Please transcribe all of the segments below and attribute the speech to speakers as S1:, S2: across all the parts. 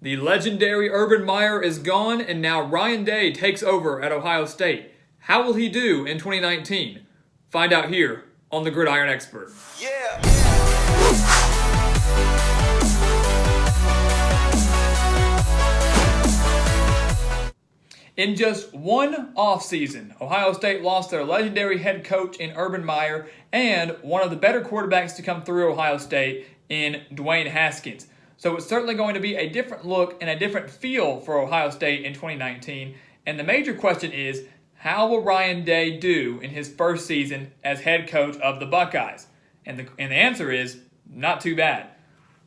S1: The legendary Urban Meyer is gone, and now Ryan Day takes over at Ohio State. How will he do in 2019? Find out here on the Gridiron Expert. In just one offseason, Ohio State lost their legendary head coach in Urban Meyer and one of the better quarterbacks to come through Ohio State in Dwayne Haskins. So it's certainly going to be a different look and a different feel for Ohio State in 2019. And the major question is, how will Ryan Day do in his first season as head coach of the Buckeyes? And the answer is, not too bad.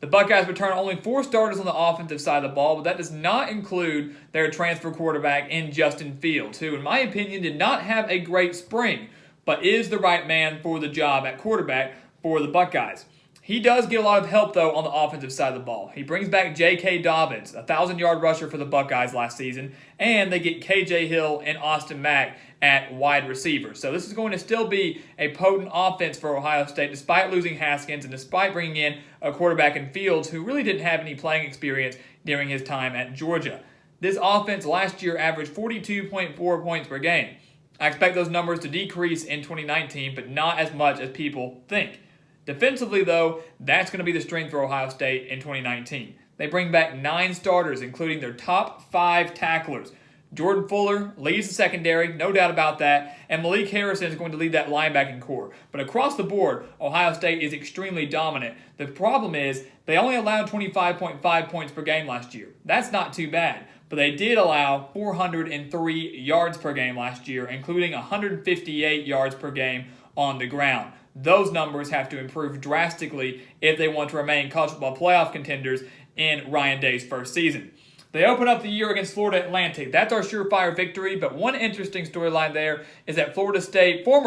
S1: The Buckeyes return only 4 starters on the offensive side of the ball, but that does not include their transfer quarterback in Justin Fields, who, in my opinion, did not have a great spring, but is the right man for the job at quarterback for the Buckeyes. He does get a lot of help, though, on the offensive side of the ball. He brings back JK Dobbins, a 1,000-yard rusher for the Buckeyes last season, and they get KJ Hill and Austin Mack at wide receiver. So this is going to still be a potent offense for Ohio State, despite losing Haskins and despite bringing in a quarterback in Fields who really didn't have any playing experience during his time at Georgia. This offense last year averaged 42.4 points per game. I expect those numbers to decrease in 2019, but not as much as people think. Defensively, though, that's going to be the strength for Ohio State in 2019. They bring back 9 starters, including their top 5 tacklers. Jordan Fuller leads the secondary, no doubt about that, and Malik Harrison is going to lead that linebacking core. But across the board, Ohio State is extremely dominant. The problem is they only allowed 25.5 points per game last year. That's not too bad, but they did allow 403 yards per game last year, including 158 yards per game on the ground. Those numbers have to improve drastically if they want to remain college football playoff contenders in Ryan Day's first season. They open up the year against Florida Atlantic. That's our surefire victory, but one interesting storyline there is that former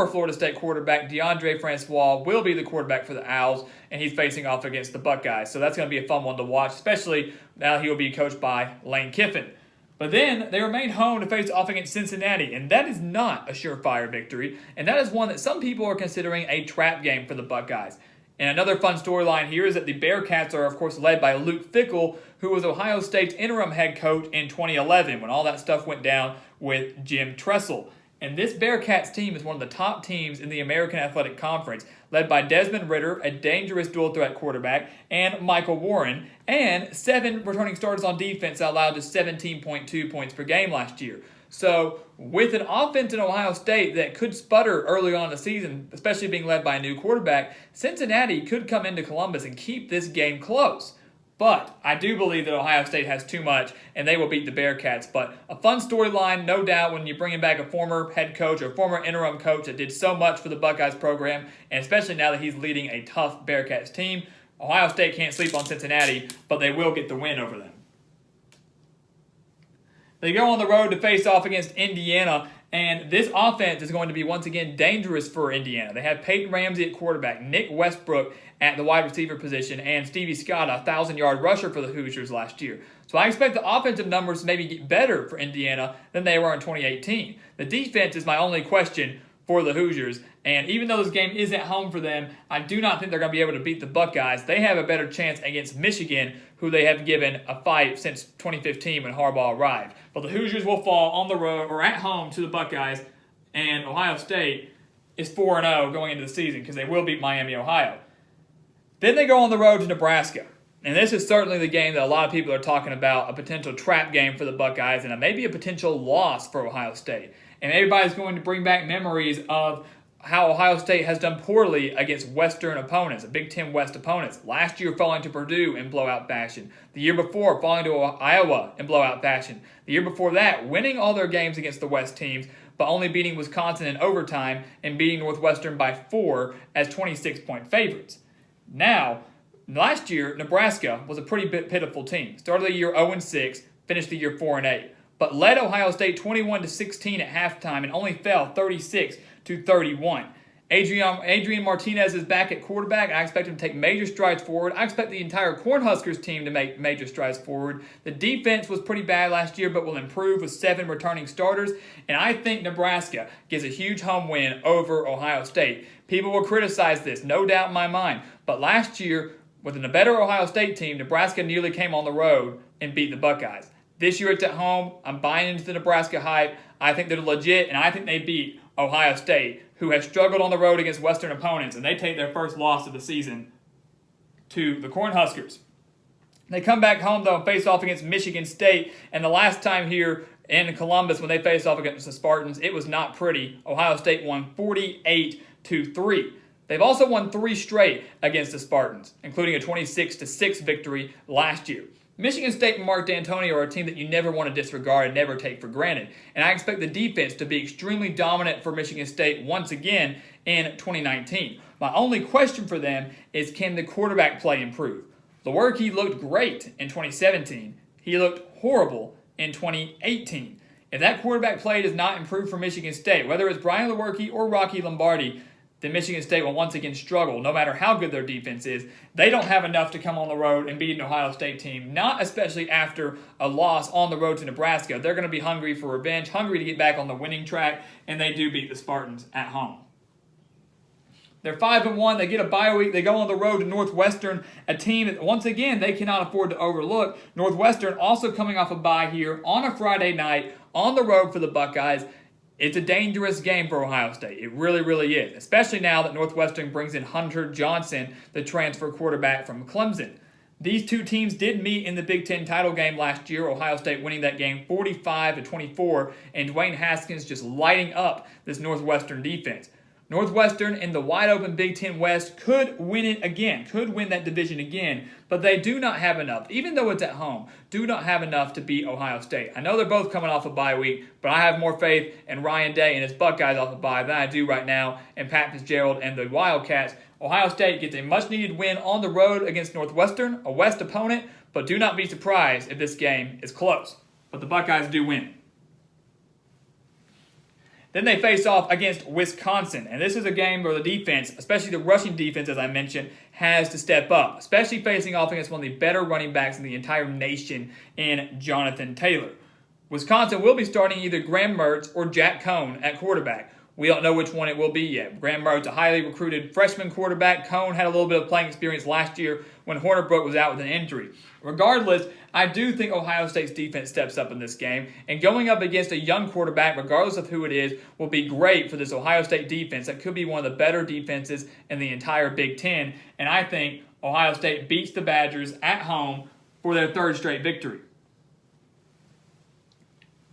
S1: Florida State quarterback DeAndre Francois will be the quarterback for the Owls, and he's facing off against the Buckeyes. So that's going to be a fun one to watch, especially now he will be coached by Lane Kiffin. But then they remain home to face off against Cincinnati, and that is not a surefire victory, and that is one that some people are considering a trap game for the Buckeyes. And another fun storyline here is that the Bearcats are, of course, led by Luke Fickell, who was Ohio State's interim head coach in 2011 when all that stuff went down with Jim Tressel. And this Bearcats team is one of the top teams in the American Athletic Conference, led by Desmond Ridder, a dangerous dual-threat quarterback, and Michael Warren, and 7 returning starters on defense that allowed just 17.2 points per game last year. So with an offense in Ohio State that could sputter early on in the season, especially being led by a new quarterback, Cincinnati could come into Columbus and keep this game close. But I do believe that Ohio State has too much, and they will beat the Bearcats. But a fun storyline, no doubt, when you're bringing back a former head coach or former interim coach that did so much for the Buckeyes program, and especially now that he's leading a tough Bearcats team. Ohio State can't sleep on Cincinnati, but they will get the win over them. They go on the road to face off against Indiana, and this offense is going to be once again dangerous for Indiana. They have Peyton Ramsey at quarterback, Nick Westbrook at the wide receiver position, and Stevie Scott, a 1,000-yard rusher for the Hoosiers last year. So I expect the offensive numbers to maybe get better for Indiana than they were in 2018. The defense is my only question for the Hoosiers, and even though this game is at home for them, I do not think they're going to be able to beat the Buckeyes. They have a better chance against Michigan, who they have given a fight since 2015 when Harbaugh arrived. But the Hoosiers will fall on the road or at home to the Buckeyes, and Ohio State is 4-0 going into the season because they will beat Miami, Ohio. Then they go on the road to Nebraska. And this is certainly the game that a lot of people are talking about, a potential trap game for the Buckeyes and maybe a potential loss for Ohio State. And everybody's going to bring back memories of how Ohio State has done poorly against Western opponents, Big Ten West opponents. Last year falling to Purdue in blowout fashion. The year before falling to Iowa in blowout fashion. The year before that winning all their games against the West teams, but only beating Wisconsin in overtime and beating Northwestern by 4 as 26-point favorites. Now, last year, Nebraska was a pretty pitiful team. Started the year 0-6, finished the year 4-8, but led Ohio State 21-16 at halftime and only fell 36-31. Adrian Martinez is back at quarterback, and I expect him to take major strides forward. I expect the entire Cornhuskers team to make major strides forward. The defense was pretty bad last year, but will improve with 7 returning starters, and I think Nebraska gets a huge home win over Ohio State. People will criticize this, no doubt in my mind, but last year, With a better Ohio State team, Nebraska nearly came on the road and beat the Buckeyes. This year it's at home. I'm buying into the Nebraska hype. I think they're legit, and I think they beat Ohio State, who has struggled on the road against Western opponents, and they take their first loss of the season to the Cornhuskers. They come back home, though, and face off against Michigan State, and the last time here in Columbus when they faced off against the Spartans, it was not pretty. Ohio State won 48-3. They've also won 3 straight against the Spartans, including a 26-6 victory last year. Michigan State and Mark D'Antonio are a team that you never want to disregard and never take for granted. And I expect the defense to be extremely dominant for Michigan State once again in 2019. My only question for them is, can the quarterback play improve? Lewerke looked great in 2017. He looked horrible in 2018. If that quarterback play does not improve for Michigan State, whether it's Brian Lewerke or Rocky Lombardi, then Michigan State will once again struggle, no matter how good their defense is. They don't have enough to come on the road and beat an Ohio State team, not especially after a loss on the road to Nebraska. They're going to be hungry for revenge, hungry to get back on the winning track, and they do beat the Spartans at home. They're 5-1. They get a bye week. They go on the road to Northwestern, a team that, once again, they cannot afford to overlook. Northwestern also coming off a bye here on a Friday night on the road for the Buckeyes. It's a dangerous game for Ohio State. It really, really is, especially now that Northwestern brings in Hunter Johnson, the transfer quarterback from Clemson. These two teams did meet in the Big Ten title game last year, Ohio State winning that game 45-24, and Dwayne Haskins just lighting up this Northwestern defense. Northwestern in the wide-open Big Ten West could win it again, could win that division again, but they do not have enough, even though it's at home, do not have enough to beat Ohio State. I know they're both coming off a bye week, but I have more faith in Ryan Day and his Buckeyes off a bye than I do right now in Pat Fitzgerald and the Wildcats. Ohio State gets a much-needed win on the road against Northwestern, a West opponent, but do not be surprised if this game is close. But the Buckeyes do win. Then they face off against Wisconsin, and this is a game where the defense, especially the rushing defense, as I mentioned, has to step up, especially facing off against one of the better running backs in the entire nation in Jonathan Taylor. Wisconsin will be starting either Graham Mertz or Jack Cohn at quarterback. We don't know which one it will be yet. Graham Mertz, a highly recruited freshman quarterback. Cohn had a little bit of playing experience last year when Hornibrook was out with an injury. Regardless, I do think Ohio State's defense steps up in this game, and going up against a young quarterback, regardless of who it is, will be great for this Ohio State defense. That could be one of the better defenses in the entire Big Ten, and I think Ohio State beats the Badgers at home for their 3rd straight victory.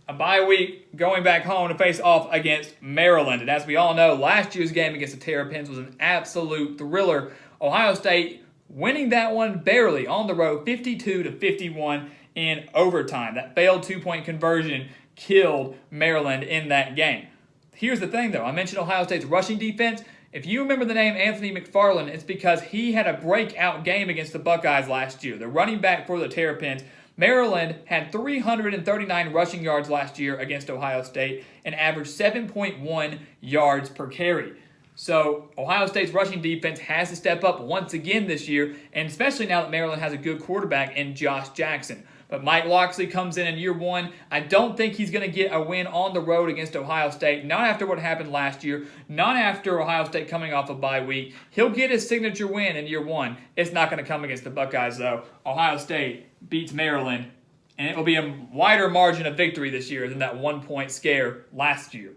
S1: A bye week going back home to face off against Maryland. And as we all know, last year's game against the Terrapins was an absolute thriller. Ohio State winning that one barely on the road, 52-51 in overtime. That failed 2-point conversion killed Maryland in that game. Here's the thing, though. I mentioned Ohio State's rushing defense. If you remember the name Anthony McFarland, it's because he had a breakout game against the Buckeyes last year. The running back for the Terrapins. Maryland had 339 rushing yards last year against Ohio State and averaged 7.1 yards per carry. So Ohio State's rushing defense has to step up once again this year, and especially now that Maryland has a good quarterback in Josh Jackson. But Mike Locksley comes in year one. I don't think he's going to get a win on the road against Ohio State, not after what happened last year, not after Ohio State coming off a bye week. He'll get his signature win in year one. It's not going to come against the Buckeyes, though. Ohio State beats Maryland, and it will be a wider margin of victory this year than that 1-point scare last year.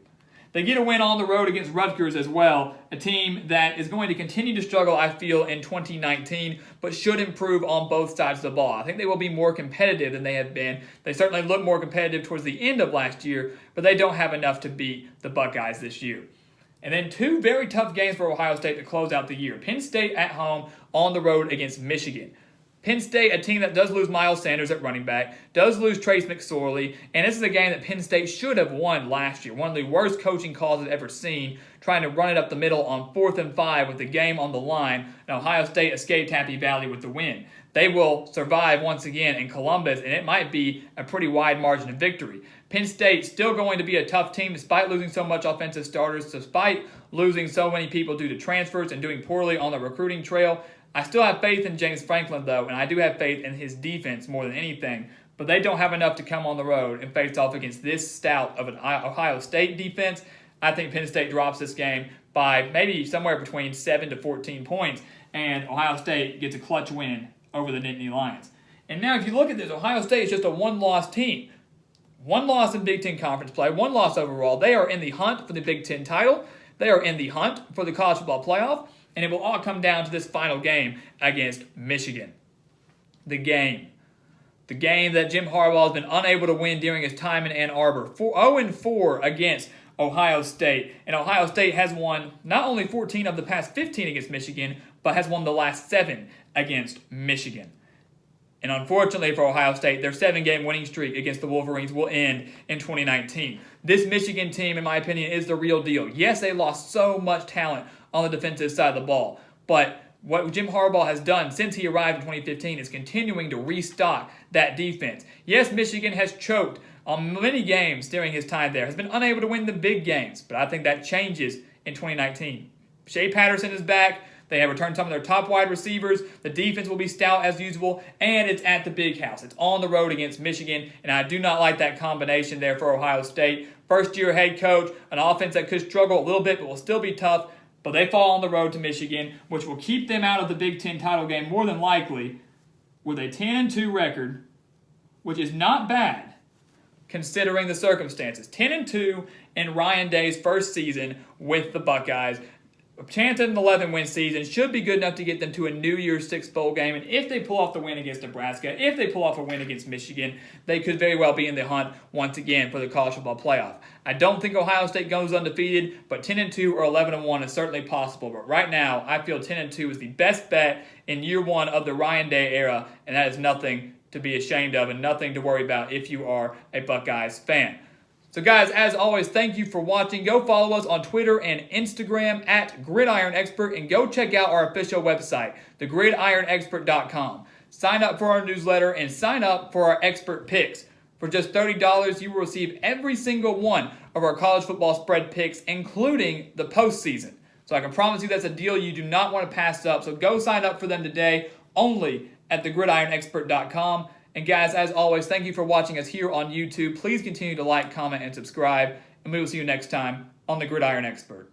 S1: They get a win on the road against Rutgers as well, a team that is going to continue to struggle, I feel, in 2019, but should improve on both sides of the ball. I think they will be more competitive than they have been. They certainly look more competitive towards the end of last year, but they don't have enough to beat the Buckeyes this year. And then 2 very tough games for Ohio State to close out the year. Penn State at home on the road against Michigan. Penn State, a team that does lose Miles Sanders at running back, does lose Trace McSorley, and this is a game that Penn State should have won last year. One of the worst coaching calls I've ever seen, trying to run it up the middle on 4th and 5 with the game on the line, and Ohio State escaped Happy Valley with the win. They will survive once again in Columbus, and it might be a pretty wide margin of victory. Penn State still going to be a tough team despite losing so much offensive starters, despite losing so many people due to transfers and doing poorly on the recruiting trail. I still have faith in James Franklin, though, and I do have faith in his defense more than anything. But they don't have enough to come on the road and face off against this stout of an Ohio State defense. I think Penn State drops this game by maybe somewhere between 7 to 14 points. and Ohio State gets a clutch win over the Nittany Lions. And now if you look at this, Ohio State is just a one-loss team. One loss in Big Ten Conference play, one loss overall. They are in the hunt for the Big Ten title. They are in the hunt for the college football playoff. And it will all come down to this final game against Michigan. The game that Jim Harbaugh has been unable to win during his time in Ann Arbor. 0-4 against Ohio State. And Ohio State has won not only 14 of the past 15 against Michigan, but has won the last 7 against Michigan. And unfortunately for Ohio State, their 7-game winning streak against the Wolverines will end in 2019. This Michigan team, in my opinion, is the real deal. Yes, they lost so much talent on the defensive side of the ball, but what Jim Harbaugh has done since he arrived in 2015 is continuing to restock that defense. Yes, Michigan has choked on many games during his time there, has been unable to win the big games, but I think that changes in 2019. Shea Patterson is back. They have returned some of their top wide receivers. The defense will be stout as usual, and it's at the Big House. It's on the road against Michigan, and I do not like that combination there for Ohio State. First-year head coach, an offense that could struggle a little bit but will still be tough, but they fall on the road to Michigan, which will keep them out of the Big Ten title game more than likely with a 10-2 record, which is not bad considering the circumstances. 10-2 in Ryan Day's first season with the Buckeyes. A chance at an 11-win season should be good enough to get them to a New Year's Six bowl game. And if they pull off the win against Nebraska, if they pull off a win against Michigan, they could very well be in the hunt once again for the college football playoff. I don't think Ohio State goes undefeated, but 10-2 or 11-1 is certainly possible. But right now, I feel 10-2 is the best bet in year one of the Ryan Day era, and that is nothing to be ashamed of and nothing to worry about if you are a Buckeyes fan. So guys, as always, thank you for watching. Go follow us on Twitter and Instagram at Gridiron Expert, and go check out our official website, thegridironexpert.com. Sign up for our newsletter and sign up for our expert picks. For just $30, you will receive every single one of our college football spread picks, including the postseason. So I can promise you that's a deal you do not want to pass up. So go sign up for them today, only at thegridironexpert.com. And guys, as always, thank you for watching us here on YouTube. Please continue to like, comment, and subscribe. And we will see you next time on The Gridiron Expert.